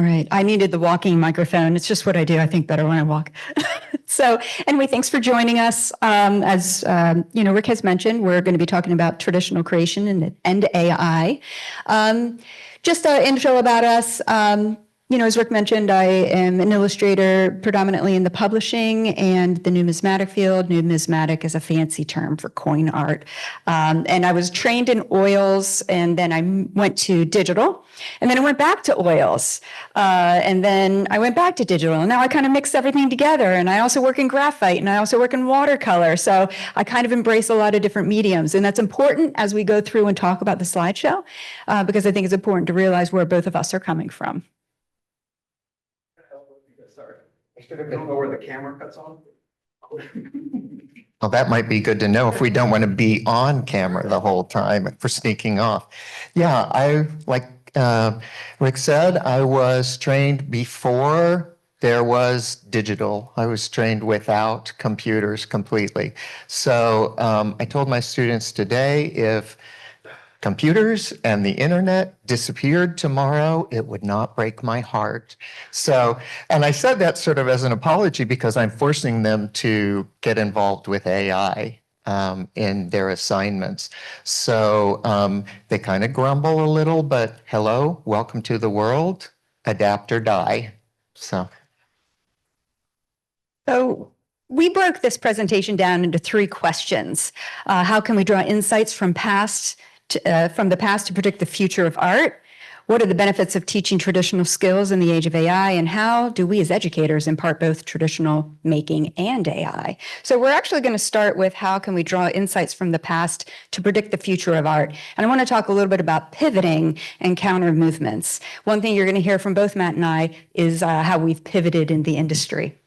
All right. I needed the walking microphone. It's just what I do. I think better when I walk. So anyway, thanks for joining us. As Rick has mentioned, we're going to be talking about traditional creation and AI. Just an intro about us. As Rick mentioned, I am an illustrator predominantly in the publishing and the numismatic field. Numismatic is a fancy term for coin art. And I was trained in oils, and then I went to digital, and then I went back to oils, and then I went back to digital. And now I kind of mix everything together, and I also work in graphite, and I also work in watercolor. So I kind of embrace a lot of different mediums, and that's important as we go through and talk about the slideshow, because I think it's important to realize where both of us are coming from. I don't know where the camera cuts on. Well, that might be good to know if we don't want to be on camera the whole time for sneaking off. Yeah, like Rick said, I was trained before there was digital. I was trained without computers completely. So I told my students today, if computers and the internet disappeared tomorrow, it would not break my heart. So, and I said that sort of as an apology because I'm forcing them to get involved with AI in their assignments. So they kind of grumble a little, but hello, welcome to the world, adapt or die. So we broke this presentation down into 3 questions. How can we draw insights from the past to predict the future of art? What are the benefits of teaching traditional skills in the age of AI? And how do we as educators impart both traditional making and AI? So we're actually going to start with how can we draw insights from the past to predict the future of art? And I want to talk a little bit about pivoting and counter movements. One thing you're going to hear from both Matt and I is how we've pivoted in the industry.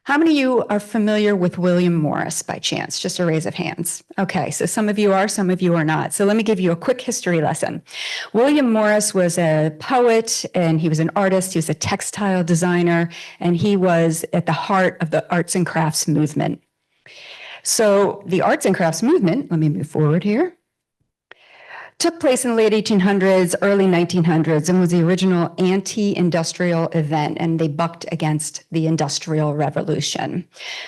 How many of you are familiar with William Morris by chance? Just a raise of hands. Okay, so some of you are, some of you are not. So let me give you a quick history lesson. William Morris was a poet, and he was an artist. He was a textile designer, and he was at the heart of the arts and crafts movement. So the arts and crafts movement, let me move forward here, took place in the late 1800s, early 1900s, and was the original anti-industrial event, and they bucked against the Industrial Revolution.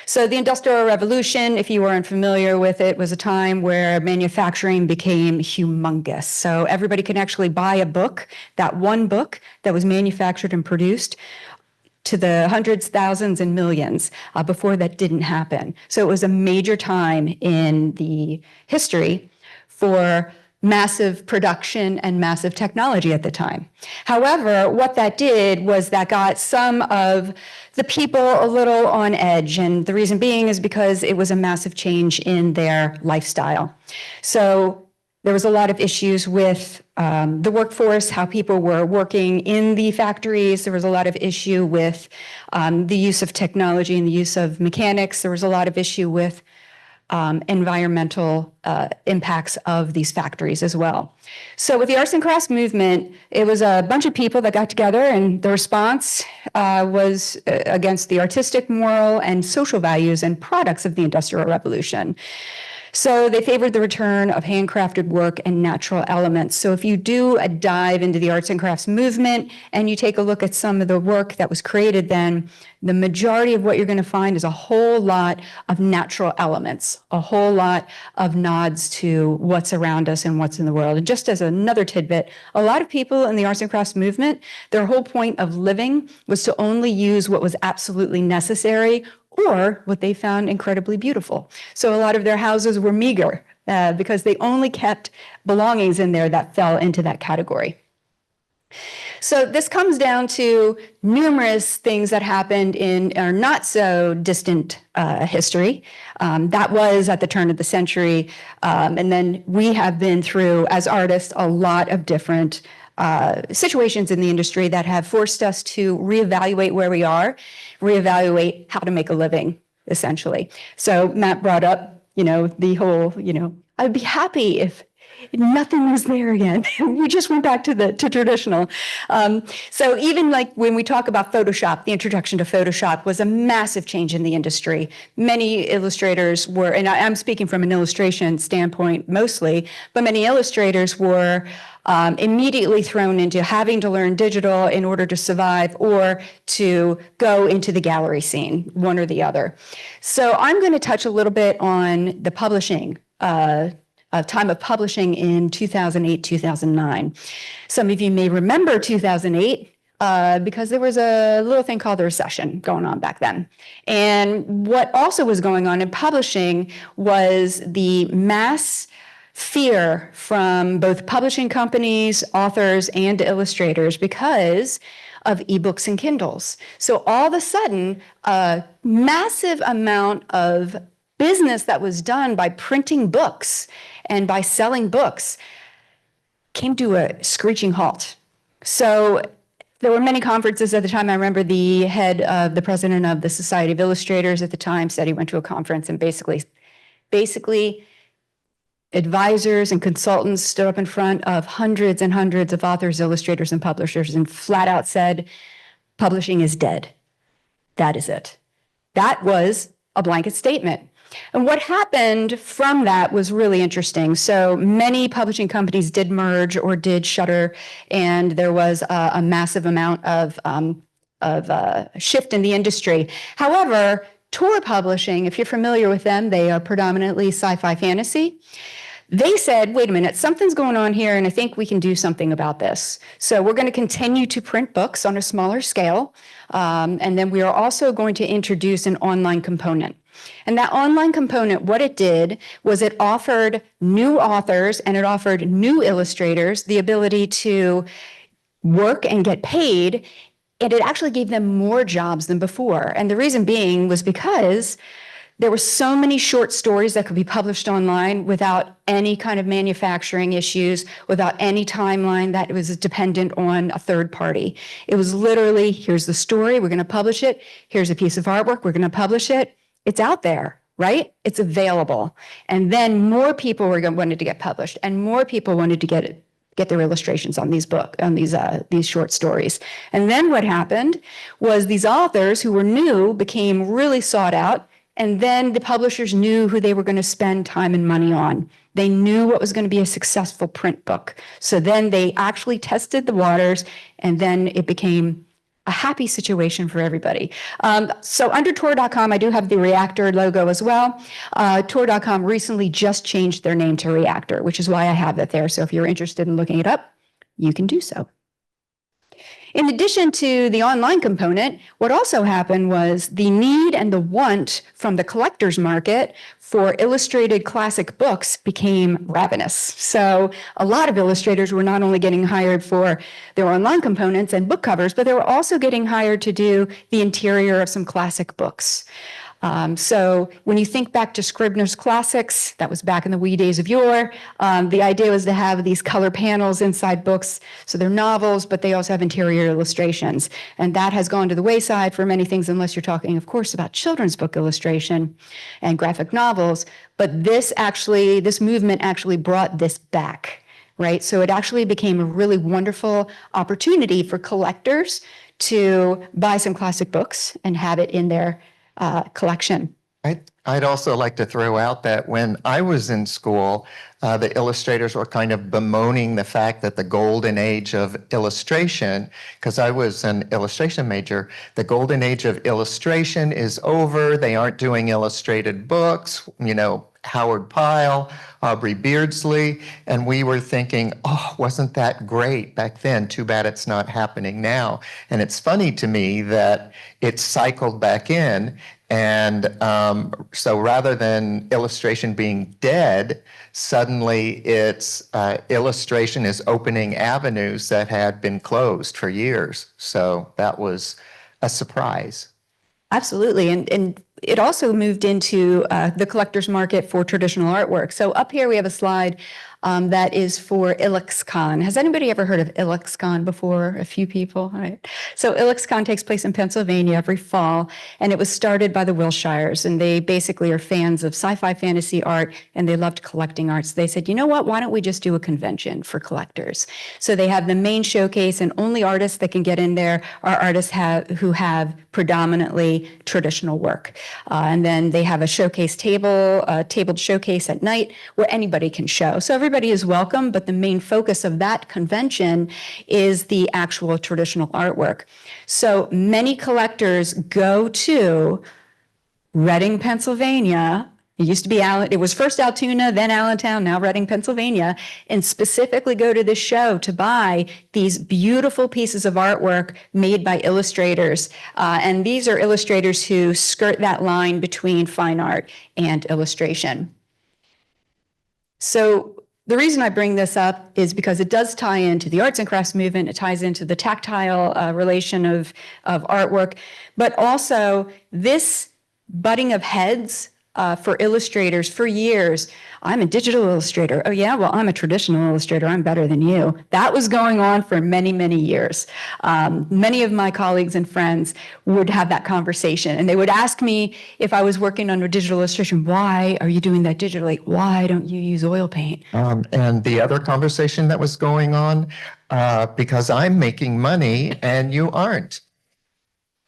So the Industrial Revolution, if you are unfamiliar with it, was a time where manufacturing became humongous. So everybody could actually buy a book, that one book that was manufactured and produced, to the hundreds, thousands, and millions. Before that didn't happen. So it was a major time in the history for massive production and massive technology at the time. However, what that did was that got some of the people a little on edge. And the reason being is because it was a massive change in their lifestyle. So there was a lot of issues with the workforce, how people were working in the factories. There was a lot of issue with the use of technology and the use of mechanics. There was a lot of issue with environmental impacts of these factories as well. So with the arts and crafts movement, it was a bunch of people that got together, and the response was against the artistic, moral, and social values and products of the Industrial Revolution. So they favored the return of handcrafted work and natural elements. So if you do a dive into the arts and crafts movement and you take a look at some of the work that was created then, the majority of what you're going to find is a whole lot of natural elements, a whole lot of nods to what's around us and what's in the world. And just as another tidbit, a lot of people in the arts and crafts movement, their whole point of living was to only use what was absolutely necessary or what they found incredibly beautiful. So a lot of their houses were meager because they only kept belongings in there that fell into that category. So this comes down to numerous things that happened in our not so distant history. That was at the turn of the century. And then we have been through, as artists, a lot of different situations in the industry that have forced us to reevaluate where we are, reevaluate how to make a living, essentially. So Matt brought up, the whole, I'd be happy Nothing was there again. We just went back to traditional. So even like when we talk about Photoshop, the introduction to Photoshop was a massive change in the industry. Many illustrators were, and I'm speaking from an illustration standpoint mostly, but many illustrators were immediately thrown into having to learn digital in order to survive or to go into the gallery scene, one or the other. So I'm going to touch a little bit on the publishing time of publishing in 2008, 2009. Some of you may remember 2008 because there was a little thing called the recession going on back then. And what also was going on in publishing was the mass fear from both publishing companies, authors, and illustrators because of ebooks and Kindles. So all of a sudden, a massive amount of business that was done by printing books and by selling books came to a screeching halt. So there were many conferences at the time. I remember the president of the Society of Illustrators at the time said he went to a conference and basically advisors and consultants stood up in front of hundreds and hundreds of authors, illustrators, and publishers and flat out said, publishing is dead. That is it. That was a blanket statement. And what happened from that was really interesting. So many publishing companies did merge or did shutter, and there was a massive amount of shift in the industry. However, Tor Publishing, if you're familiar with them, they are predominantly sci-fi fantasy. They said, wait a minute, something's going on here, and I think we can do something about this. So we're going to continue to print books on a smaller scale, and then we are also going to introduce an online component. And that online component, what it did was it offered new authors and it offered new illustrators the ability to work and get paid, and it actually gave them more jobs than before. And the reason being was because there were so many short stories that could be published online without any kind of manufacturing issues, without any timeline that was dependent on a third party. It was literally, here's the story, we're going to publish it. Here's a piece of artwork, we're going to publish it. It's out there, right? It's available. And then more people wanted to get published, and more people wanted to get their illustrations on these short stories. And then what happened was these authors who were new became really sought out. And then the publishers knew who they were going to spend time and money on. They knew what was going to be a successful print book. So then they actually tested the waters, and then it became a happy situation for everybody. So under Tor.com, I do have the Reactor logo as well. Tor.com recently just changed their name to Reactor, which is why I have it there. So if you're interested in looking it up, you can do so. In addition to the online component, what also happened was the need and the want from the collector's market for illustrated classic books became ravenous. So a lot of illustrators were not only getting hired for their online components and book covers, but they were also getting hired to do the interior of some classic books. So when you think back to Scribner's Classics, that was back in the wee days of yore, the idea was to have these color panels inside books. So they're novels, but they also have interior illustrations. And that has gone to the wayside for many things, unless you're talking, of course, about children's book illustration and graphic novels. But this movement actually brought this back, right? So it actually became a really wonderful opportunity for collectors to buy some classic books and have it in their collection. I'd also like to throw out that when I was in school, the illustrators were kind of bemoaning the fact that the golden age of illustration, because I was an illustration major, the golden age of illustration is over. They aren't doing illustrated books, Howard Pyle, Aubrey Beardsley, and we were thinking, oh, wasn't that great back then? Too bad it's not happening now. And it's funny to me that it cycled back in, and so rather than illustration being dead, suddenly it's illustration is opening avenues that had been closed for years. So that was a surprise. Absolutely. And it also moved into the collector's market for traditional artwork. So up here we have a slide that is for ILXCon. Has anybody ever heard of ILXCon before? A few people, all right. So ILXCon takes place in Pennsylvania every fall, and it was started by the Wilshires, and they basically are fans of sci-fi fantasy art, and they loved collecting art. So they said, you know what, why don't we just do a convention for collectors? So they have the main showcase, and only artists that can get in there are artists who have predominantly traditional work. And then they have a showcase table, a tabled showcase at night where anybody can show. So everybody is welcome, but the main focus of that convention is the actual traditional artwork. So many collectors go to Reading, Pennsylvania. It used to be it was first Altoona, then Allentown, now Reading, Pennsylvania, and specifically go to this show to buy these beautiful pieces of artwork made by illustrators. And these are illustrators who skirt that line between fine art and illustration. So the reason I bring this up is because it does tie into the arts and crafts movement. It ties into the tactile relation of artwork, but also this butting of heads for illustrators for years. I'm a digital illustrator. Oh yeah, well, I'm a traditional illustrator. I'm better than you. That was going on for many, many years. Many of my colleagues and friends would have that conversation, and they would ask me if I was working on a digital illustration, why are you doing that digitally? Why don't you use oil paint? And the other conversation that was going on, because I'm making money and you aren't.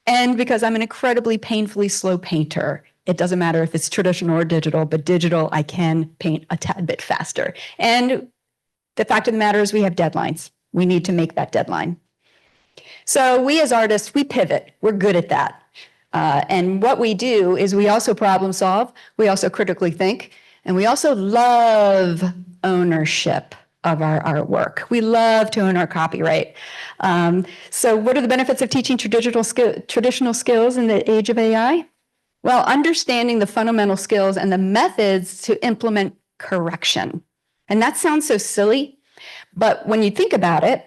And because I'm an incredibly painfully slow painter. It doesn't matter if it's traditional or digital, but digital, I can paint a tad bit faster. And the fact of the matter is we have deadlines. We need to make that deadline. So we as artists, we pivot. We're good at that. And what we do is we also problem solve. We also critically think. And we also love ownership of our artwork. We love to own our copyright. So what are the benefits of teaching traditional skills in the age of AI? Well, understanding the fundamental skills and the methods to implement correction. And that sounds so silly, but when you think about it,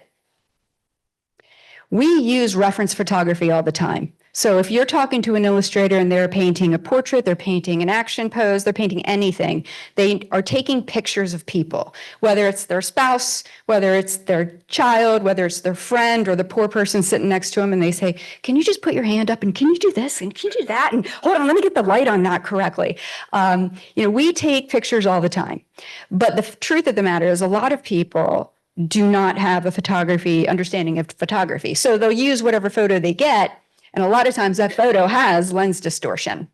we use reference photography all the time. So if you're talking to an illustrator and they're painting a portrait, they're painting an action pose, they're painting anything, they are taking pictures of people, whether it's their spouse, whether it's their child, whether it's their friend or the poor person sitting next to them, and they say, can you just put your hand up and can you do this and can you do that? And hold on, let me get the light on that correctly. We take pictures all the time. But the truth of the matter is a lot of people do not have a understanding of photography. So they'll use whatever photo they get. And a lot of times that photo has lens distortion.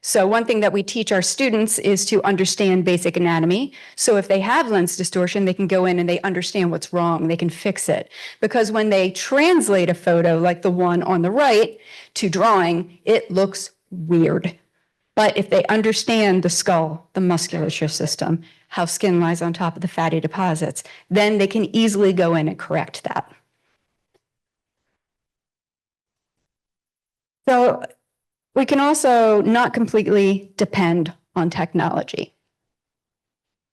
So one thing that we teach our students is to understand basic anatomy. So if they have lens distortion, they can go in and they understand what's wrong. They can fix it. Because when they translate a photo like the one on the right to drawing, it looks weird. But if they understand the skull, the musculature system, how skin lies on top of the fatty deposits, then they can easily go in and correct that. So we can also not completely depend on technology.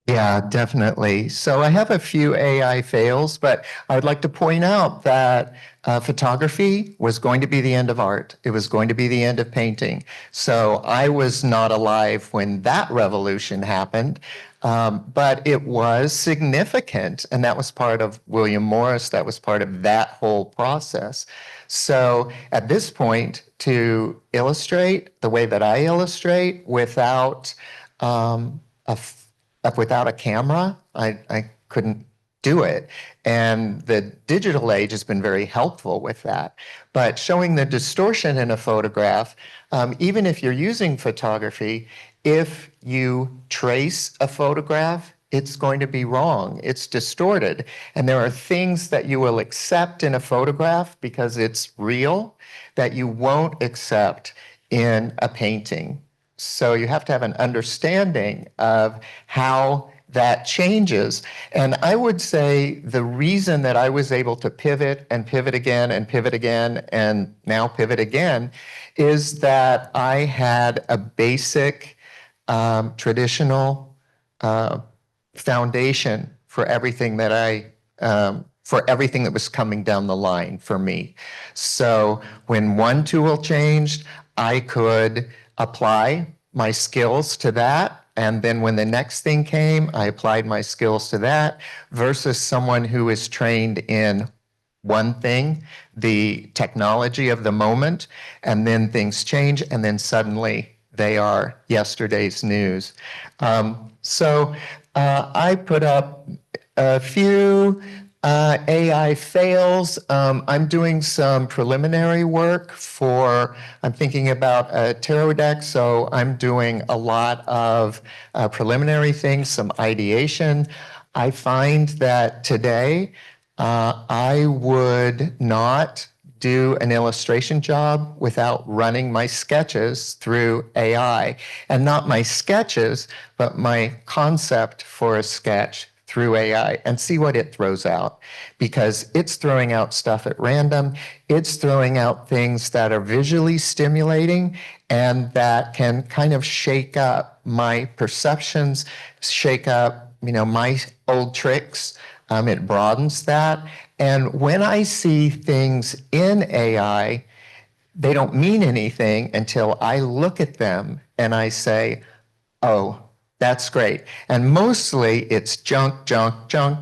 Yeah, definitely. So I have a few AI fails, but I would like to point out that photography was going to be the end of art. It was going to be the end of painting. So I was not alive when that revolution happened, but it was significant. And that was part of William Morris. That was part of that whole process. So at this point, to illustrate the way that I illustrate without without a camera, I couldn't do it. And the digital age has been very helpful with that. But showing the distortion in a photograph, even if you're using photography, if you trace a photograph, it's going to be wrong. It's distorted. And there are things that you will accept in a photograph because it's real that you won't accept in a painting. So you have to have an understanding of how that changes. And I would say the reason that I was able to pivot and pivot again and pivot again and now pivot again is that I had a basic traditional foundation for everything that for everything that was coming down the line for me. So when one tool changed, I could apply my skills to that. And then when the next thing came, I applied my skills to that versus someone who is trained in one thing, the technology of the moment, and then things change, and then suddenly they are yesterday's news. I put up a few AI fails. I'm doing some preliminary work for, I'm thinking about a tarot deck, so I'm doing a lot of preliminary things, some ideation. I find that today I would not do an illustration job without running my sketches through AI. And not my sketches, but my concept for a sketch through AI and see what it throws out. Because it's throwing out stuff at random. It's throwing out things that are visually stimulating and that can kind of shake up my perceptions, shake up, my old tricks. It broadens that. And when I see things in AI, they don't mean anything until I look at them and I say, oh, that's great. And mostly it's junk, junk, junk,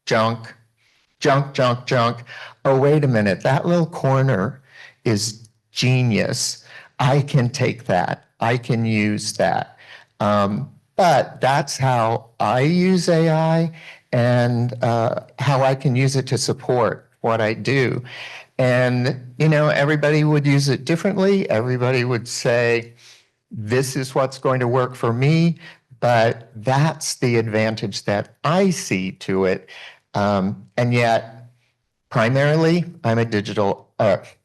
junk, junk, junk, junk. Oh, wait a minute, that little corner is genius. I can take that. I can use that. But that's how I use AI and how I can use it to support what I do. And, everybody would use it differently. Everybody would say, this is what's going to work for me. But that's the advantage that I see to it. And yet, primarily, I'm not a digital artist.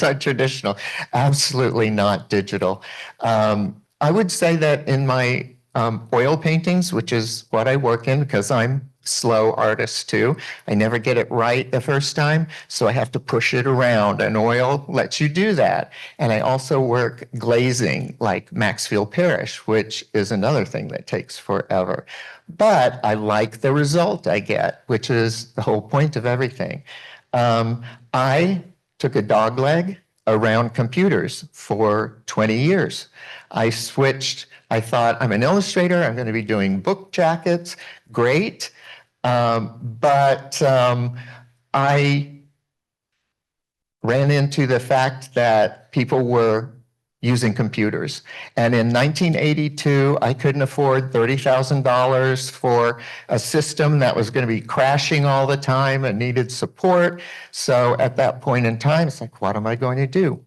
I'm traditional, absolutely not digital. I would say that in my oil paintings, which is what I work in because I'm slow artist too. I never get it right the first time, so I have to push it around, and oil lets you do that. And I also work glazing like Maxfield Parrish, which is another thing that takes forever. But I like the result I get, which is the whole point of everything. I took a dog leg around computers for 20 years. I thought, I'm an illustrator, I'm going to be doing book jackets, great. But I ran into the fact that people were using computers. And in 1982, I couldn't afford $30,000 for a system that was going to be crashing all the time and needed support. So at that point in time, it's like, what am I going to do?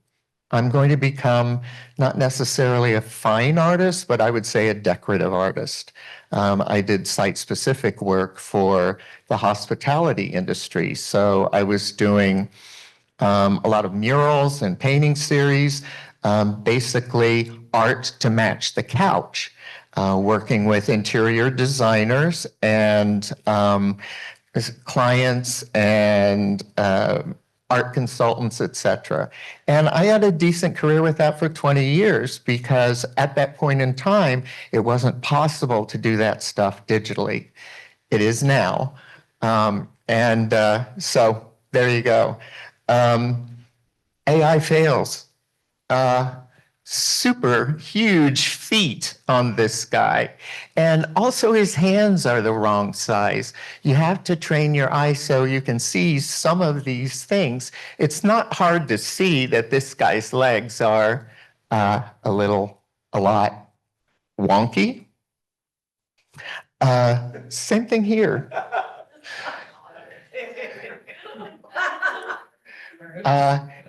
I'm going to become not necessarily a fine artist, but I would say a decorative artist. I did site-specific work for the hospitality industry. So I was doing a lot of murals and painting series, basically art to match the couch, working with interior designers and clients and art consultants, etc. And I had a decent career with that for 20 years because at that point in time, it wasn't possible to do that stuff digitally. It is now. So there you go. AI fails. Super huge feet on this guy. And also his hands are the wrong size. You have to train your eye so you can see some of these things. It's not hard to see that this guy's legs are a lot wonky. Same thing here.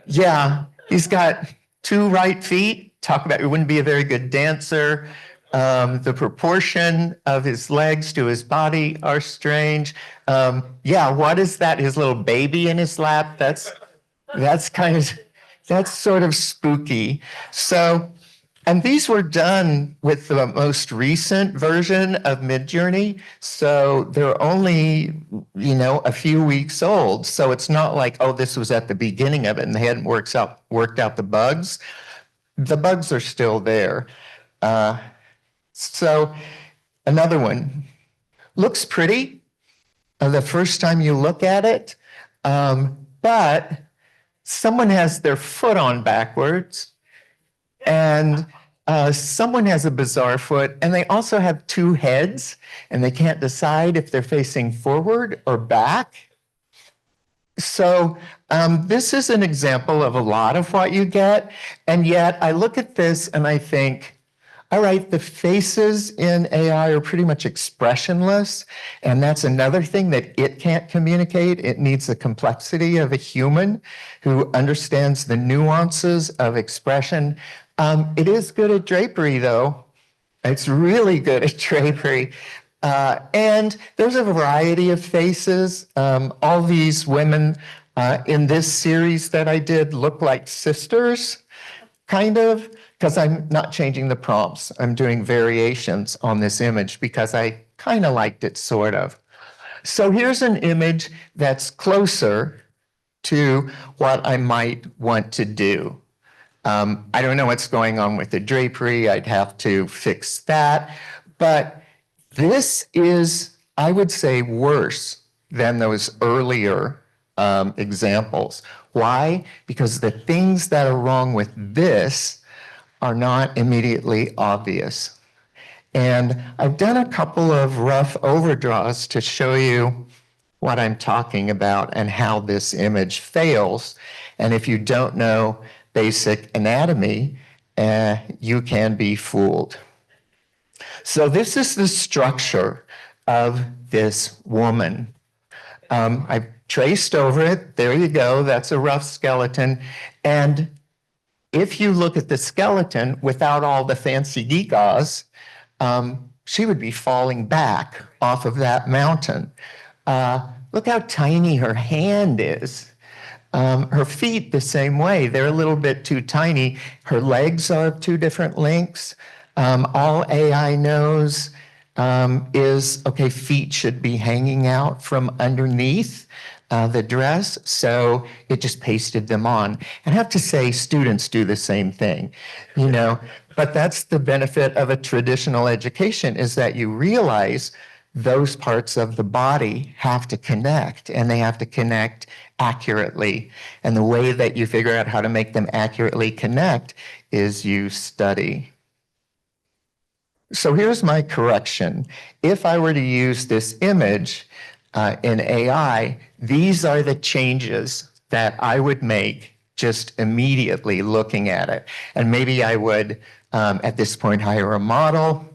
Yeah, he's got 2 right feet. Talk about, he wouldn't be a very good dancer. The proportion of his legs to his body are strange. Yeah, what is that? His little baby in his lap? That's sort of spooky. So, and these were done with the most recent version of Midjourney. So they're only, a few weeks old. So it's not like, oh, this was at the beginning of it and they hadn't worked out the bugs. The bugs are still there. So another one, looks pretty the first time you look at it, but someone has their foot on backwards, and someone has a bizarre foot, and they also have two heads, and they can't decide if they're facing forward or back. So this is an example of a lot of what you get. And yet I look at this and I think, all right, the faces in AI are pretty much expressionless. And that's another thing that it can't communicate. It needs the complexity of a human who understands the nuances of expression. It is good at drapery, though. It's really good at drapery. And there's a variety of faces. All these women in this series that I did look like sisters, kind of, because I'm not changing the prompts. I'm doing variations on this image because I kind of liked it, sort of. So here's an image that's closer to what I might want to do. I don't know what's going on with the drapery. I'd have to fix that. But this is, I would say, worse than those earlier examples. Why? Because the things that are wrong with this are not immediately obvious. And I've done a couple of rough overdraws to show you what I'm talking about and how this image fails. And if you don't know basic anatomy, you can be fooled. So this is the structure of this woman. I've traced over it. There you go. That's a rough skeleton. And if you look at the skeleton without all the fancy gewgaws, she would be falling back off of that mountain. Look how tiny her hand is. Her feet the same way. They're a little bit too tiny. Her legs are of two different lengths. All AI knows is, okay, feet should be hanging out from underneath the dress, so it just pasted them on. And I have to say, students do the same thing, you know, but that's the benefit of a traditional education, is that you realize those parts of the body have to connect, and they have to connect accurately. And the way that you figure out how to make them accurately connect is you study. So here's my correction. If I were to use this image in AI, these are the changes that I would make just immediately looking at it. And maybe I would, at this point, hire a model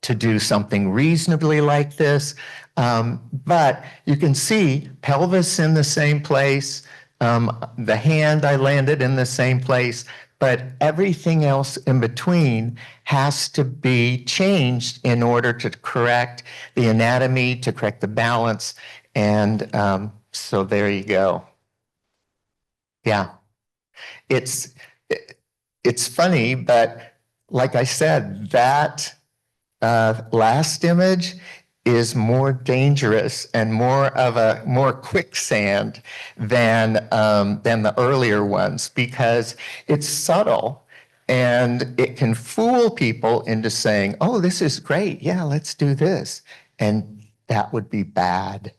to do something reasonably like this. But you can see pelvis in the same place, the hand I landed in the same place, but everything else in between has to be changed in order to correct the anatomy, to correct the balance. And so there you go. Yeah, it's funny, but like I said, that last image is more dangerous and more quicksand than the earlier ones, because it's subtle and it can fool people into saying, oh, this is great. Yeah, let's do this. And that would be bad.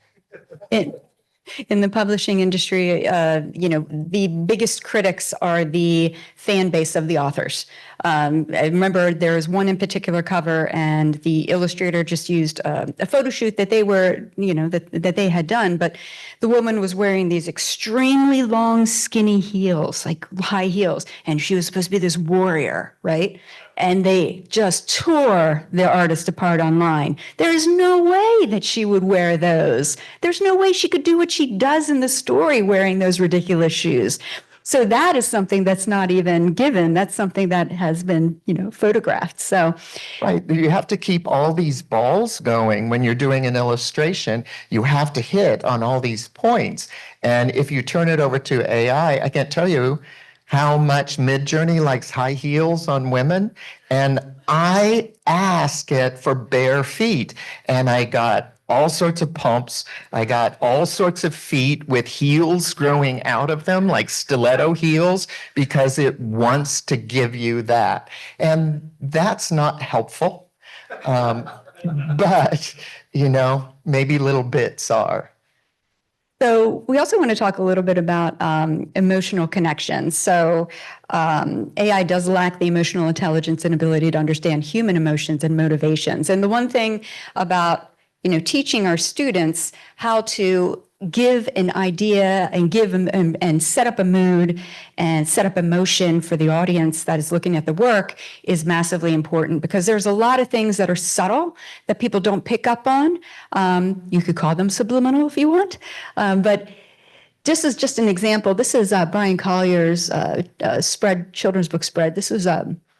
In the publishing industry, the biggest critics are the fan base of the authors. I remember there was one in particular cover, and the illustrator just used a photo shoot that they were, that they had done, but the woman was wearing these extremely long, skinny heels, like high heels, and she was supposed to be this warrior, right? And they just tore the artist apart online. There is no way that she would wear those. There's no way she could do what she does in the story wearing those ridiculous shoes. So that is something that's not even given. That's something that has been, photographed. So, right, you have to keep all these balls going when you're doing an illustration. You have to hit on all these points. And if you turn it over to AI, I can't tell you how much Midjourney likes high heels on women. And I ask it for bare feet, and I got all sorts of pumps. I got all sorts of feet with heels growing out of them, like stiletto heels, because it wants to give you that. And that's not helpful. But, maybe little bits are. So we also want to talk a little bit about emotional connections. So AI does lack the emotional intelligence and ability to understand human emotions and motivations. And the one thing about teaching our students how to give an idea and give and set up a mood and set up emotion for the audience that is looking at the work is massively important, because there's a lot of things that are subtle that people don't pick up on. You could call them subliminal if you want, but this is just an example. This is Brian Collier's spread, children's book spread. This was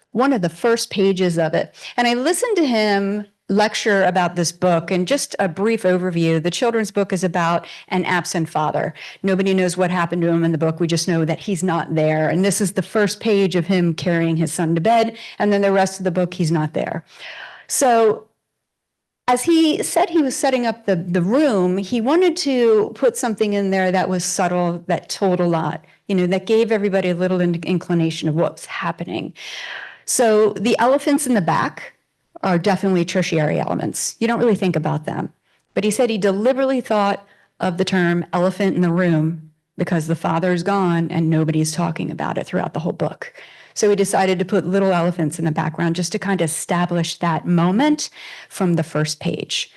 one of the first pages of it. And I listened to him lecture about this book, and just a brief overview. The children's book is about an absent father. Nobody knows what happened to him in the book. We just know that he's not there. And this is the first page of him carrying his son to bed. And then the rest of the book, he's not there. So as he said he was setting up the room, he wanted to put something in there that was subtle, that told a lot, that gave everybody a little inclination of what was happening. So the elephants in the back are definitely tertiary elements. You don't really think about them. But he said he deliberately thought of the term elephant in the room because the father is gone and nobody's talking about it throughout the whole book. So he decided to put little elephants in the background just to kind of establish that moment from the first page.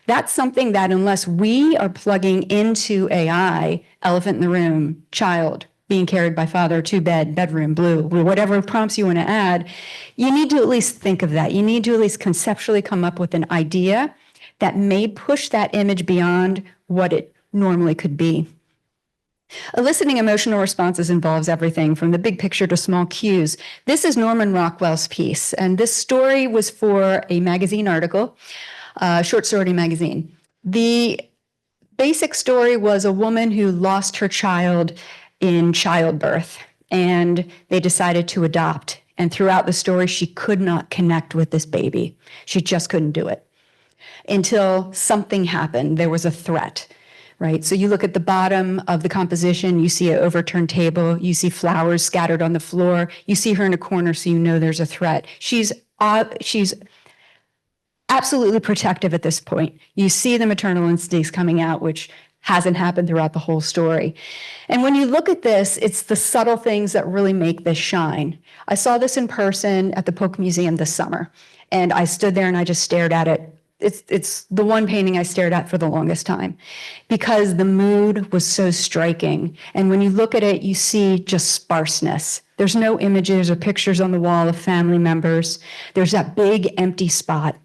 That's something that, unless we are plugging into AI, elephant in the room, child, being carried by father to bed, bedroom, blue, whatever prompts you want to add, you need to at least think of that. You need to at least conceptually come up with an idea that may push that image beyond what it normally could be. Eliciting emotional responses involves everything from the big picture to small cues. This is Norman Rockwell's piece, and this story was for a magazine article, Short Story magazine. The basic story was a woman who lost her child in childbirth, and they decided to adopt. And throughout the story, she could not connect with this baby. She just couldn't do it until something happened. There was a threat, right? So you look at the bottom of the composition, you see an overturned table, you see flowers scattered on the floor, you see her in a corner, so you know there's a threat. She's absolutely protective at this point. You see the maternal instincts coming out, which hasn't happened throughout the whole story. And when you look at this, it's the subtle things that really make this shine. I saw this in person at the Polk Museum this summer, and I stood there and I just stared at it. It's the one painting I stared at for the longest time, because the mood was so striking. And when you look at it, you see just sparseness. There's no images or pictures on the wall of family members. There's that big empty spot.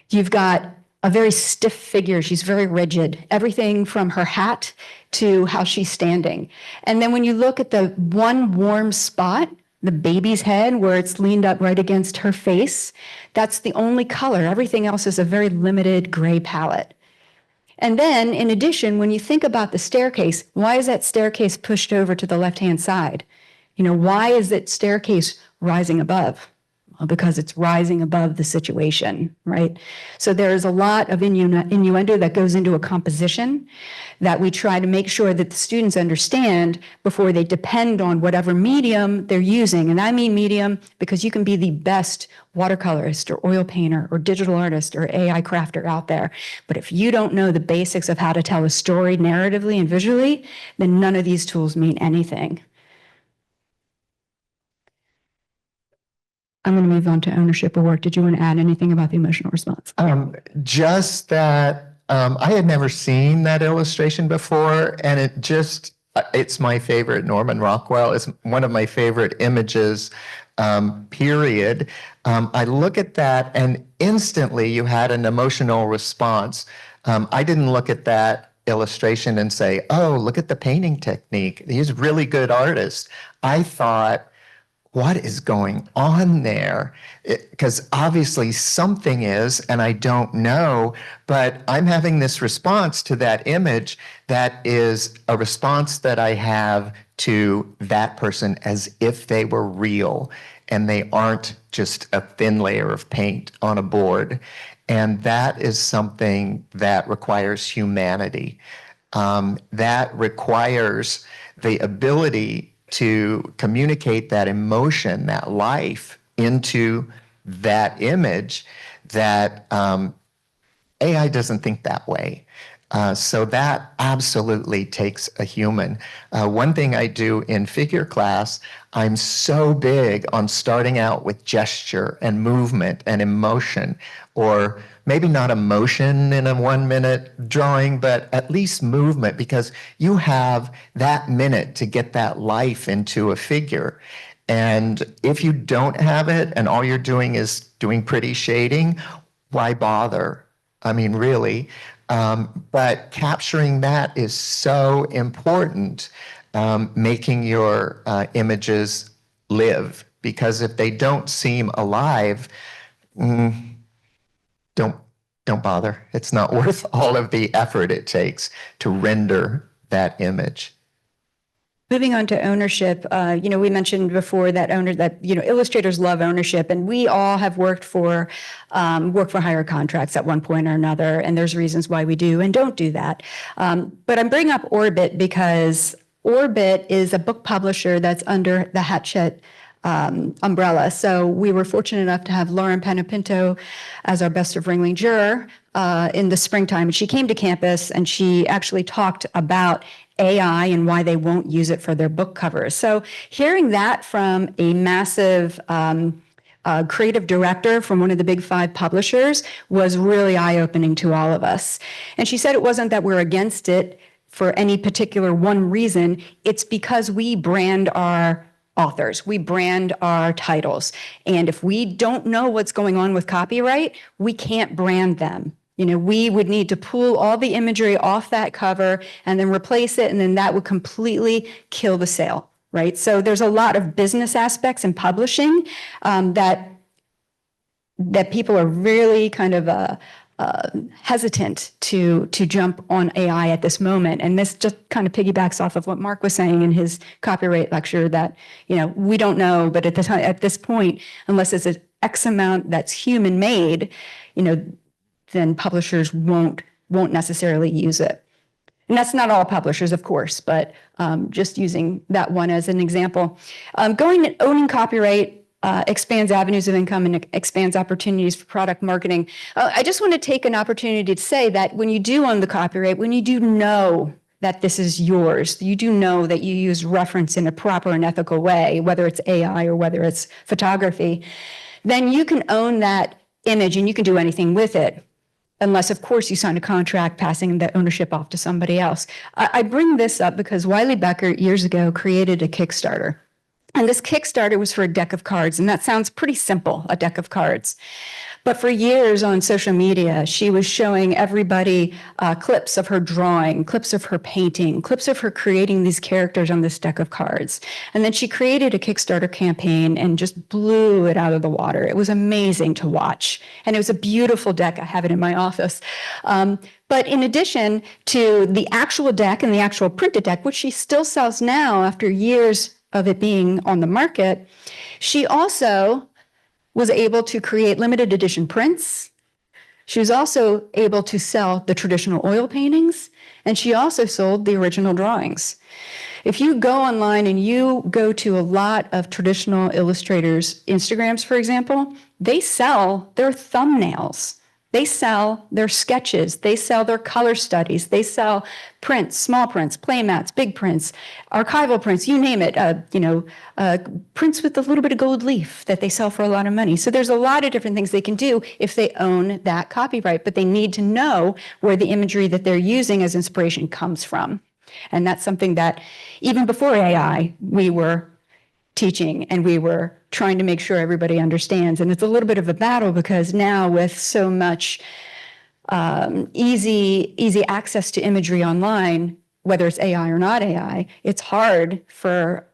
You've got a very stiff figure. She's very rigid. Everything from her hat to how she's standing. And then when you look at the one warm spot, the baby's head, where it's leaned up right against her face, that's the only color. Everything else is a very limited gray palette. And then, in addition, when you think about the staircase, why is that staircase pushed over to the left-hand side? Why is that staircase rising above? Well, because it's rising above the situation, right? So there's a lot of innuendo that goes into a composition that we try to make sure that the students understand before they depend on whatever medium they're using. And I mean medium because you can be the best watercolorist or oil painter or digital artist or AI crafter out there. But if you don't know the basics of how to tell a story narratively and visually, then none of these tools mean anything. I'm going to move on to ownership of work. Did you want to add anything about the emotional response? Just that I had never seen that illustration before, and it's my favorite. Norman Rockwell is one of my favorite images, period. I look at that and instantly you had an emotional response. I didn't look at that illustration and say, oh, look at the painting technique. He's a really good artist. I thought, what is going on there? Because obviously something is, and I don't know, but I'm having this response to that image that is a response that I have to that person as if they were real and they aren't just a thin layer of paint on a board. And that is something that requires humanity. That requires the ability to communicate that emotion, that life into that image that AI doesn't think that way. So that absolutely takes a human. One thing I do in figure class, I'm so big on starting out with gesture and movement and emotion, or maybe not emotion in a 1 minute drawing, but at least movement, because you have that minute to get that life into a figure. And if you don't have it and all you're doing is doing pretty shading, why bother? I mean, really. But capturing that is so important, making your images live, because if they don't seem alive, don't don't bother. It's not worth all of the effort it takes to render that image. Moving on to ownership, we mentioned before that illustrators love ownership, and we all have worked for hire contracts at one point or another, and there's reasons why we do and don't do that. But I'm bringing up Orbit because Orbit is a book publisher that's under the Hatchet umbrella. So we were fortunate enough to have Lauren Panepinto as our Best of Ringling juror in the springtime. And she came to campus and she actually talked about AI and why they won't use it for their book covers. So hearing that from a massive creative director from one of the big 5 publishers was really eye-opening to all of us. And she said it wasn't that we're against it for any particular one reason. It's because we brand our authors, we brand our titles. And if we don't know what's going on with copyright, we can't brand them. We would need to pull all the imagery off that cover and then replace it, and then that would completely kill the sale, right? So there's a lot of business aspects in publishing that people are really kind of hesitant to jump on AI at this moment. And this just kind of piggybacks off of what Mark was saying in his copyright lecture that, we don't know, but at this point, unless it's an X amount that's human made, then publishers won't necessarily use it. And that's not all publishers, of course, but just using that one as an example. Owning copyright expands avenues of income and expands opportunities for product marketing. I just want to take an opportunity to say that when you do own the copyright, when you do know that this is yours, you do know that you use reference in a proper and ethical way, whether it's AI or whether it's photography, then you can own that image and you can do anything with it. Unless, of course, you sign a contract passing the ownership off to somebody else. I bring this up because Wiley Becker years ago created a Kickstarter. And this Kickstarter was for a deck of cards. And that sounds pretty simple, a deck of cards. But for years on social media, she was showing everybody clips of her drawing, clips of her painting, clips of her creating these characters on this deck of cards. And then she created a Kickstarter campaign and just blew it out of the water. It was amazing to watch. And it was a beautiful deck. I have it in my office. But in addition to the actual deck and the actual printed deck, which she still sells now after years of it being on the market, she also was able to create limited edition prints. She was also able to sell the traditional oil paintings, and she also sold the original drawings. If you go online and you go to a lot of traditional illustrators' Instagrams, for example, they sell their thumbnails. They sell their sketches. They sell their color studies. They sell prints, small prints, playmats, big prints, archival prints, you name it, prints with a little bit of gold leaf that they sell for a lot of money. So there's a lot of different things they can do if they own that copyright, but they need to know where the imagery that they're using as inspiration comes from. And that's something that even before AI, we were teaching and we were trying to make sure everybody understands. And it's a little bit of a battle because now with so much easy access to imagery online, whether it's AI or not AI, it's hard for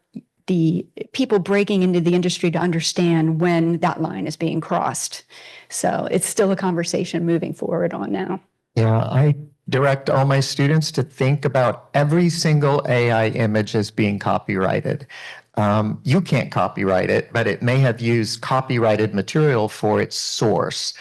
the people breaking into the industry to understand when that line is being crossed. So it's still a conversation moving forward on now. Yeah, I direct all my students to think about every single AI image as being copyrighted. You can't copyright it, but it may have used copyrighted material for its source.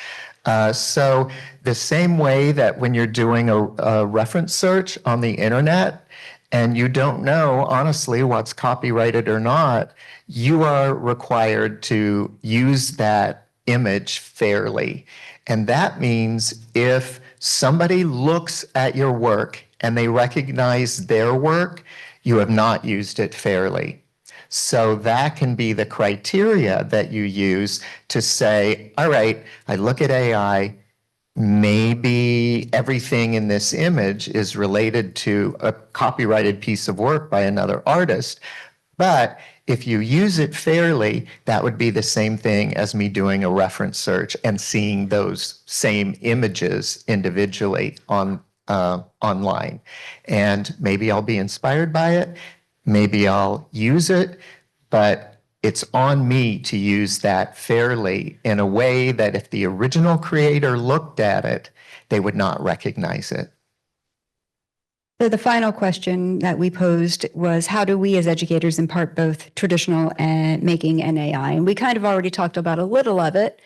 So the same way that when you're doing a reference search on the internet and you don't know, honestly, what's copyrighted or not, you are required to use that image fairly. And that means if somebody looks at your work and they recognize their work, you have not used it fairly. So that can be the criteria that you use to say, all right, I look at AI, maybe everything in this image is related to a copyrighted piece of work by another artist. But if you use it fairly, that would be the same thing as me doing a reference search and seeing those same images individually online. And maybe I'll be inspired by it, maybe I'll use it, but it's on me to use that fairly in a way that if the original creator looked at it, they would not recognize it. So the final question that we posed was, how do we as educators impart both traditional and making and AI? And we kind of already talked about a little of it,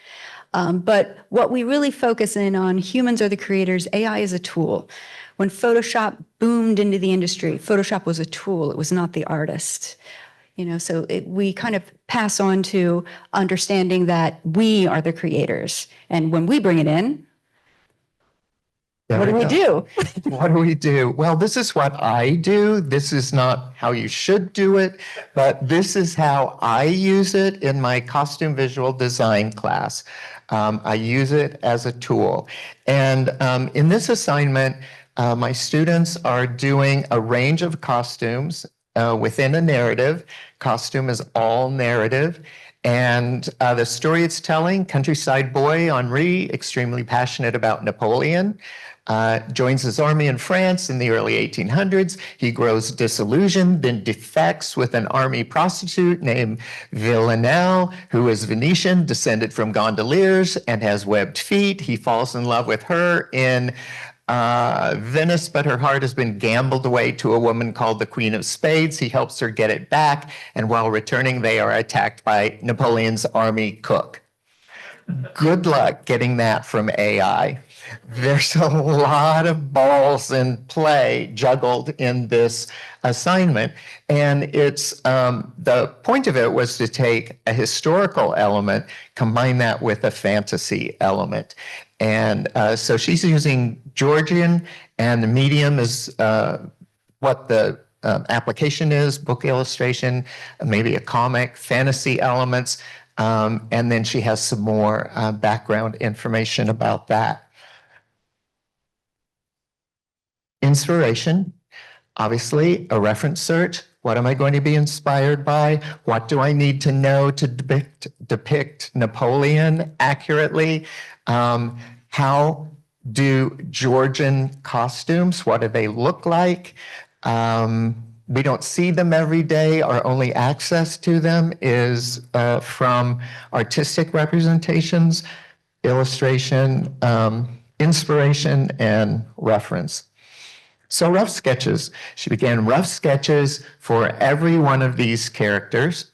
but what we really focus in on, humans are the creators, AI is a tool. When Photoshop boomed into the industry, Photoshop was a tool, it was not the artist. So we kind of pass on to understanding that we are the creators. And when we bring it in, what do we do? What do we do? Well, this is what I do. This is not how you should do it, but this is how I use it in my costume visual design class. I use it as a tool. And in this assignment, my students are doing a range of costumes within a narrative. Costume is all narrative. And the story it's telling, countryside boy Henri, extremely passionate about Napoleon, joins his army in France in the early 1800s. He grows disillusioned, then defects with an army prostitute named Villanelle, who is Venetian, descended from gondoliers, and has webbed feet. He falls in love with her in Venice, but her heart has been gambled away to a woman called the Queen of Spades. He helps her get it back, and while returning, they are attacked by Napoleon's army cook. Good luck getting that from AI. There's a lot of balls in play juggled in this assignment, and it's the point of it was to take a historical element, combine that with a fantasy element. And so she's using Georgian, and the medium is what the application is, book illustration, maybe a comic, fantasy elements, and then she has some more background information about that. Inspiration, obviously, a reference search. What am I going to be inspired by? What do I need to know to depict Napoleon accurately? How do Georgian costumes, what do they look like? We don't see them every day. Our only access to them is from artistic representations, illustration, inspiration, and reference. So rough sketches. She began rough sketches for every one of these characters.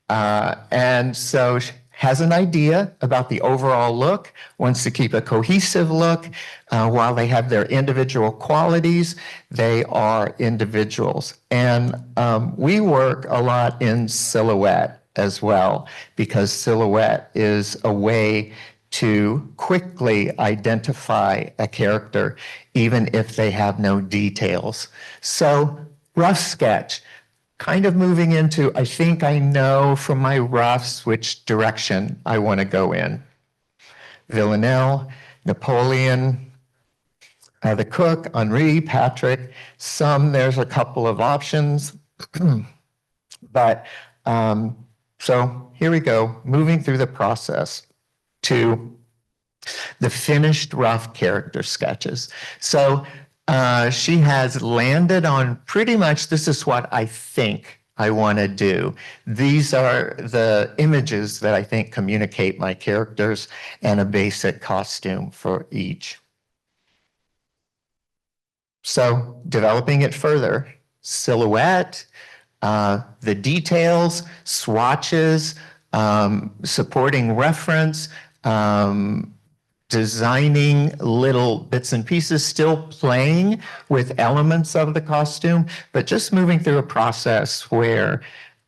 And so she has an idea about the overall look, wants to keep a cohesive look. While they have their individual qualities, they are individuals. And we work a lot in silhouette as well, because silhouette is a way to quickly identify a character, even if they have no details. So rough sketch, kind of moving into, I think I know from my roughs which direction I want to go in. Villanelle, Napoleon, the cook, Henri, Patrick, there's a couple of options. But so here we go, moving through the process to the finished rough character sketches. So she has landed on pretty much, this is what I think I want to do. These are the images that I think communicate my characters and a basic costume for each. So developing it further, silhouette, the details, swatches, supporting reference, designing little bits and pieces, still playing with elements of the costume, but just moving through a process where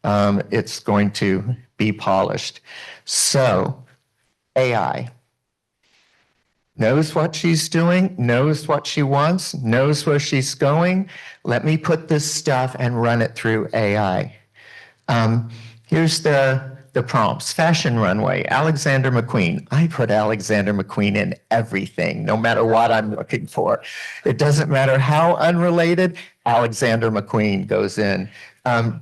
it's going to be polished. So AI. Knows what she's doing, knows what she wants, knows where she's going. Let me put this stuff and run it through AI. Here's the prompts. Fashion runway, Alexander McQueen. I put Alexander McQueen in everything, no matter what I'm looking for. It doesn't matter how unrelated, Alexander McQueen goes in.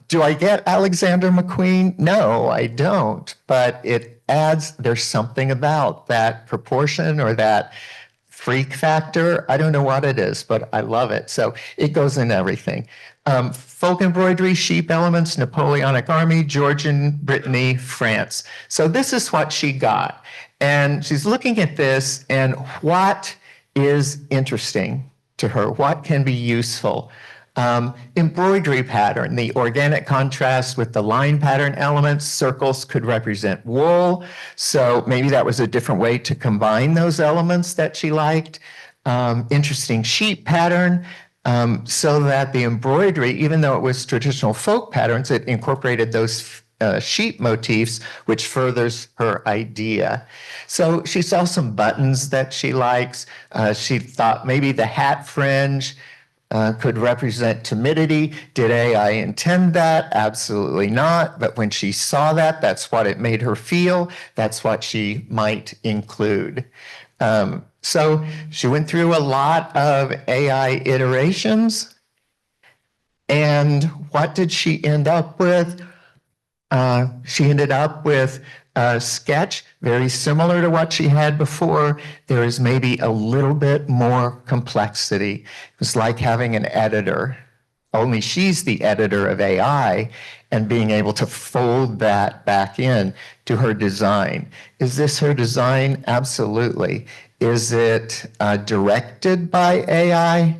Do I get Alexander McQueen? No, I don't. But it adds, there's something about that proportion or that freak factor. I don't know what it is, but I love it. So it goes in everything. Folk embroidery, sheep elements, Napoleonic army, Georgian, Brittany, France. So this is what she got. And she's looking at this and what is interesting to her, what can be useful. Embroidery pattern, the organic contrast with the line pattern elements, circles could represent wool. So maybe that was a different way to combine those elements that she liked. Interesting sheep pattern, so that the embroidery, even though it was traditional folk patterns, it incorporated those sheep motifs, which furthers her idea. So she saw some buttons that she likes. She thought maybe the hat fringe could represent timidity. Did AI intend that? Absolutely not. But when she saw that, that's what it made her feel. That's what she might include. So she went through a lot of AI iterations. And what did she end up with? She ended up with a sketch very similar to what she had before. There is maybe a little bit more complexity. It's like having an editor. Only she's the editor of AI and being able to fold that back in to her design. Is this her design? Absolutely. Is it directed by AI?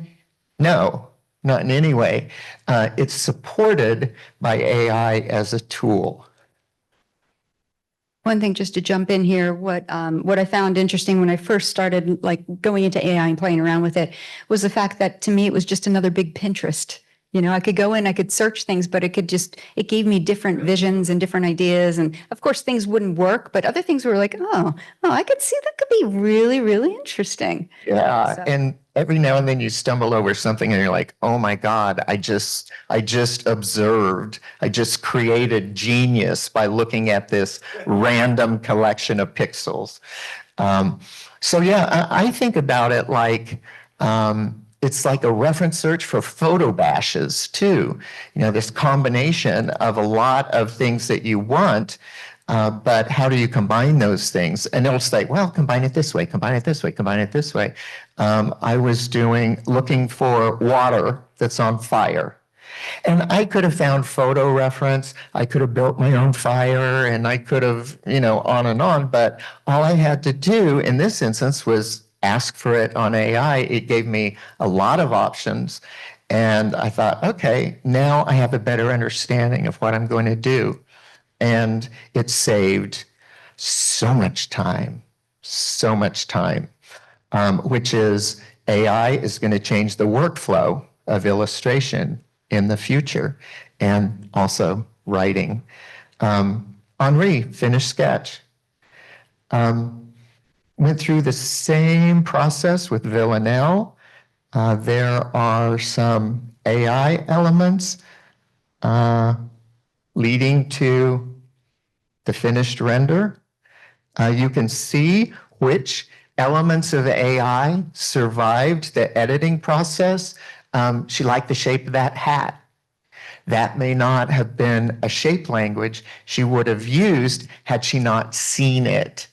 No, not in any way. It's supported by AI as a tool. One thing, just to jump in here, what I found interesting when I first started like going into AI and playing around with it was the fact that to me it was just another big Pinterest. You know, I could go in, I could search things, but it gave me different visions and different ideas. And of course, things wouldn't work, but other things were like, oh, I could see that could be really, really interesting. Yeah. So- And every now and then you stumble over something and you're like, oh my God, I just observed, I just created genius by looking at this random collection of pixels. So yeah, I think about it like, it's like a reference search for photo bashes too. You know, this combination of a lot of things that you want, but how do you combine those things? And it'll say, well, combine it this way, combine it this way, combine it this way. I was looking for water that's on fire. And I could have found photo reference, I could have built my own fire, and I could have, you know, on and on. But all I had to do in this instance was ask for it on AI. It gave me a lot of options. And I thought, okay, now I have a better understanding of what I'm going to do. And it saved so much time, which is AI is going to change the workflow of illustration in the future and also writing. Henri, finished sketch. Went through the same process with Villanelle. There are some AI elements leading to the finished render. You can see which elements of AI survived the editing process. She liked the shape of that hat. That may not have been a shape language she would have used had she not seen it.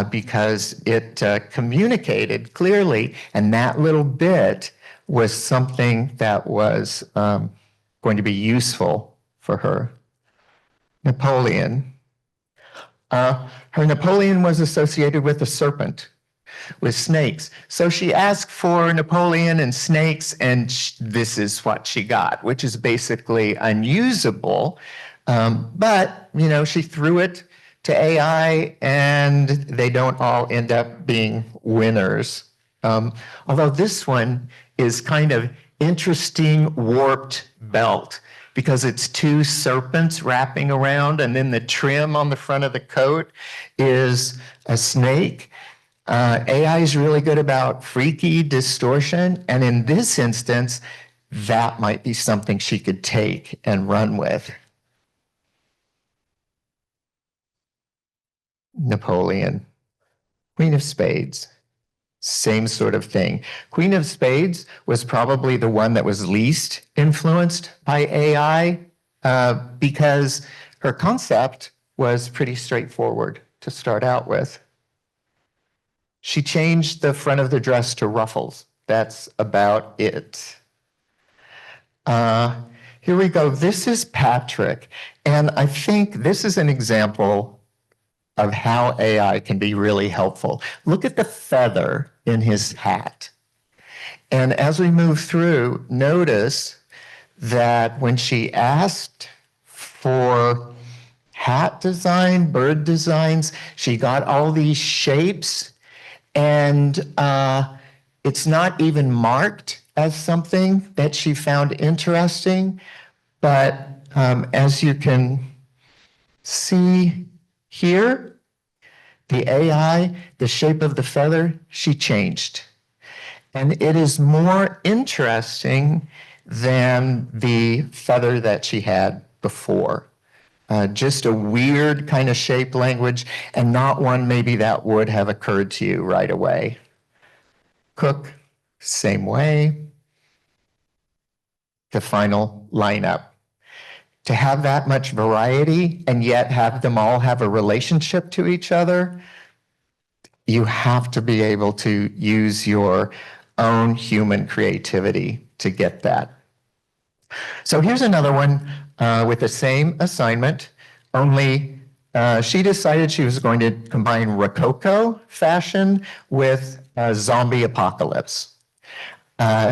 Because it communicated clearly, and that little bit was something that was going to be useful for her. Napoleon. Her Napoleon was associated with a serpent, with snakes. So she asked for Napoleon and snakes, and this is what she got, which is basically unusable. But, you know, she threw it to AI, and they don't all end up being winners. Although this one is kind of interesting warped belt. because it's two serpents wrapping around, and then the trim on the front of the coat is a snake. AI is really good about freaky distortion, and in this instance, that might be something she could take and run with. Napoleon, Queen of Spades, same sort of thing. Queen of Spades was probably the one that was least influenced by AI because her concept was pretty straightforward to start out with. She changed the front of the dress to ruffles. That's about it. Here we go. This is Patrick. And I think this is an example of how AI can be really helpful. Look at the feather in his hat. And as we move through, notice that when she asked for hat design, bird designs, she got all these shapes, and it's not even marked as something that she found interesting. But as you can see here, the AI, the shape of the feather, she changed. And it is more interesting than the feather that she had before. Just a weird kind of shape language, and not one maybe that would have occurred to you right away. Cook, same way. The final lineup. To have that much variety and yet have them all have a relationship to each other, you have to be able to use your own human creativity to get that. So here's another one with the same assignment, only she decided she was going to combine Rococo fashion with zombie apocalypse.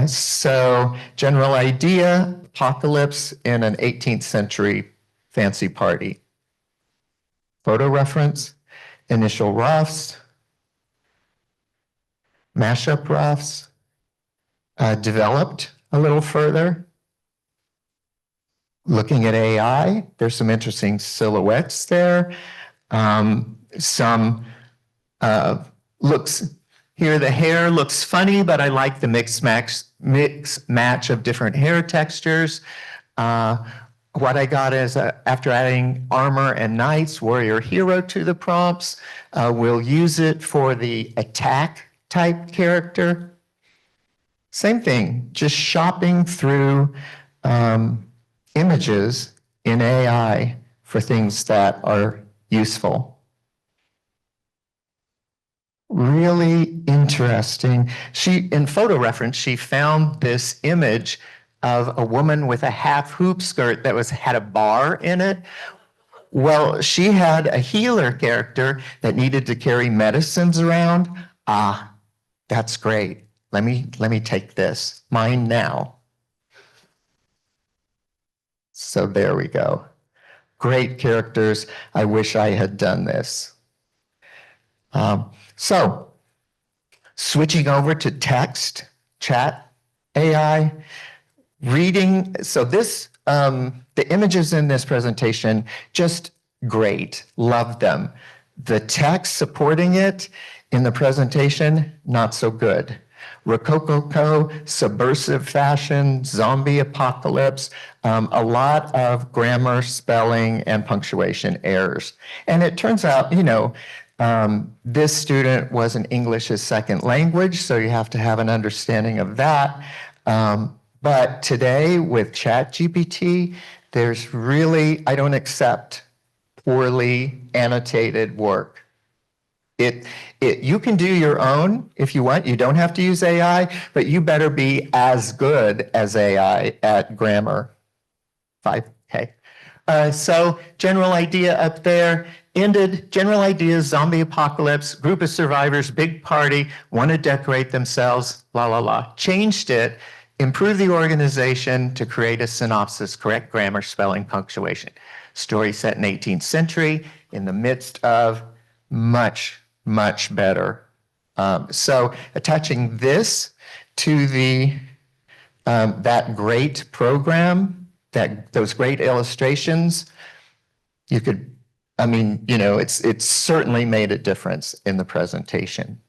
So general idea, apocalypse in an 18th century fancy party. Photo reference, initial roughs, mashup roughs, developed a little further. Looking at AI, there's some interesting silhouettes there. Some looks, here the hair looks funny, but I like the mix match of different hair textures. What I got is after adding armor and knights, warrior hero to the prompts, we'll use it for the attack type character. Same thing, just shopping through images in AI for things that are useful. Really interesting. In photo reference, she found this image of a woman with a half hoop skirt that had a bar in it. Well, she had a healer character that needed to carry medicines around. That's great. Let me take this. Mine now. So there we go. Great characters. I wish I had done this. So switching over to text, chat, AI, reading. So this, the images in this presentation, just great. Love them. The text supporting it in the presentation, not so good. Rococo, subversive fashion, zombie apocalypse, a lot of grammar, spelling, and punctuation errors. And it turns out, this student was an English as second language, so you have to have an understanding of that. But today with ChatGPT, there's really, I don't accept poorly annotated work. You can do your own if you want. You don't have to use AI, but you better be as good as AI at grammar. 5K. So general idea up there, ended, general ideas, zombie apocalypse, group of survivors, big party, want to decorate themselves, la, la, la. Changed it, improved the organization to create a synopsis, correct grammar, spelling, punctuation. Story set in 18th century in the midst of much better. So attaching this to the that great program those great illustrations, you could, I mean, it's certainly made a difference in the presentation.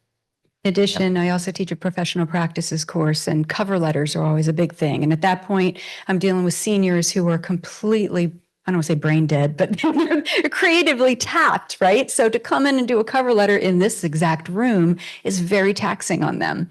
In addition, I also teach a professional practices course, and cover letters are always a big thing. And at that point, I'm dealing with seniors who are completely, I don't want to say brain dead, but creatively tapped, right? So to come in and do a cover letter in this exact room is very taxing on them.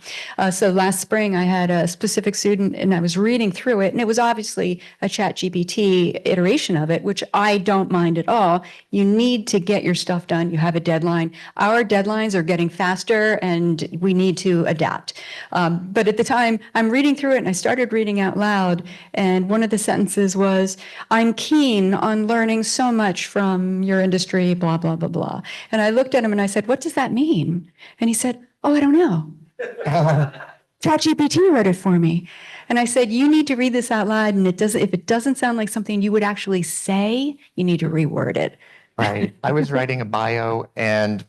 So last spring, I had a specific student and I was reading through it, and it was obviously a ChatGPT iteration of it, which I don't mind at all. You need to get your stuff done. You have a deadline. Our deadlines are getting faster and we need to adapt. But at the time, I'm reading through it and I started reading out loud. And one of the sentences was, I'm keen on learning so much from your industry, blah, blah, blah, blah. And I looked at him and I said, what does that mean? And he said, oh, I don't know. ChatGPT read it for me. And I said, you need to read this out loud. And if it doesn't sound like something you would actually say, you need to reword it. Right. I was writing a bio, and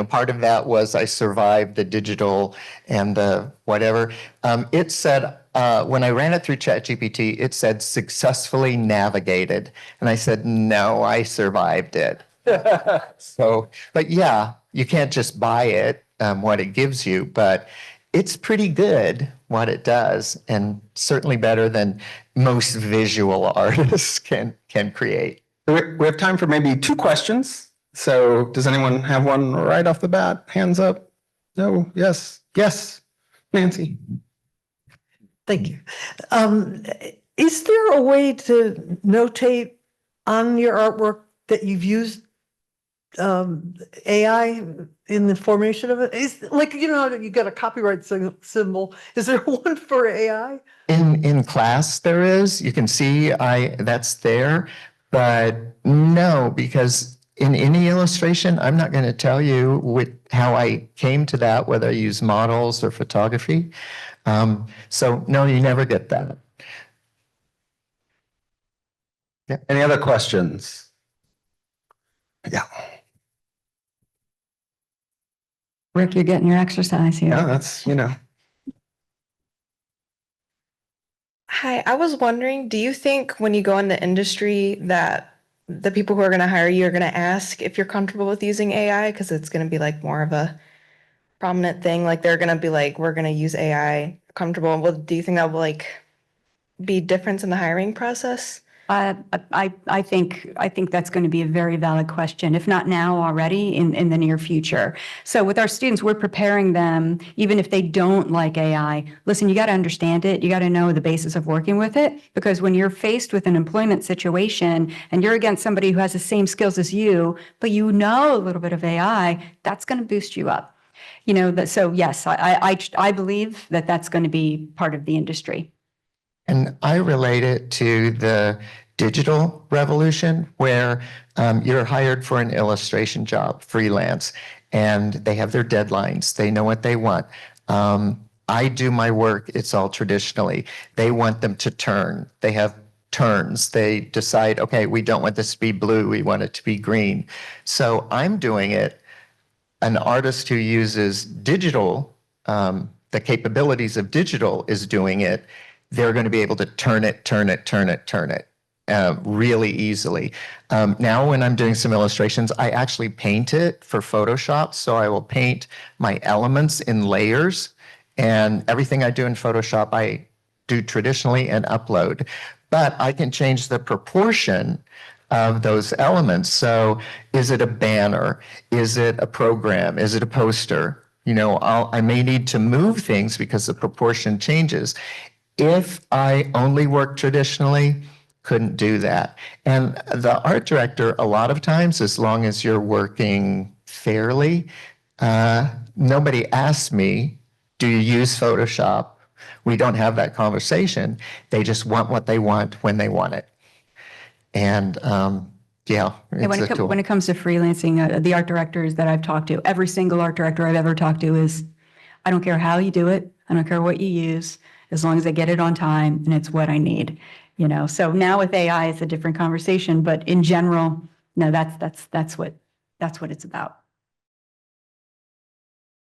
part of that was I survived the digital and the whatever. It said, when I ran it through ChatGPT, it said successfully navigated. And I said, no, I survived it. But yeah, you can't just buy it, what it gives you, but it's pretty good what it does, and certainly better than most visual artists can create. We have time for maybe 2 questions. So does anyone have one right off the bat? Hands up. No? Yes. Yes. Nancy. Thank you. Is there a way to notate on your artwork that you've used AI in the formation of it? Is like, you got a copyright symbol. Is there one for AI? In class there is. You can see that's there, but no, because in any illustration, I'm not going to tell you how I came to that, whether I use models or photography. So no, you never get that. Yeah. Any other questions? Yeah. Rick, you're getting your exercise here. Yeah, that's, Hi, I was wondering, do you think when you go in the industry that the people who are going to hire you are going to ask if you're comfortable with using AI? Because it's going to be like more of a prominent thing. Like they're going to be like, we're going to use AI comfortable. Well, do you think that will like be difference in the hiring process? I think that's going to be a very valid question, if not now already in the near future. So with our students, we're preparing them, even if they don't like AI, listen, you got to understand it. You got to know the basis of working with it, because when you're faced with an employment situation and you're against somebody who has the same skills as you, but you know a little bit of AI, that's going to boost you up. So yes, I believe that that's going to be part of the industry. And I relate it to the digital revolution, where you're hired for an illustration job, freelance, and they have their deadlines. They know what they want. I do my work, it's all traditionally. They want them to turn. They have turns. They decide, okay, we don't want this to be blue, we want it to be green. So I'm doing it. An artist who uses digital, the capabilities of digital is doing it. They're going to be able to turn it really easily. Now, when I'm doing some illustrations, I actually paint it for Photoshop. So I will paint my elements in layers, and everything I do in Photoshop, I do traditionally and upload. But I can change the proportion of those elements. So is it a banner? Is it a program? Is it a poster? I may need to move things because the proportion changes. If I only worked traditionally, couldn't do that. And the art director, a lot of times, as long as you're working fairly, nobody asks me, do you use Photoshop? We don't have that conversation. They just want what they want when they want it. And yeah, it's a tool. When it comes to freelancing, the art directors that I've talked to, every single art director I've ever talked to is, I don't care how you do it. I don't care what you use, as long as I get it on time and it's what I need. So now with AI, it's a different conversation, but in general, no, that's what it's about.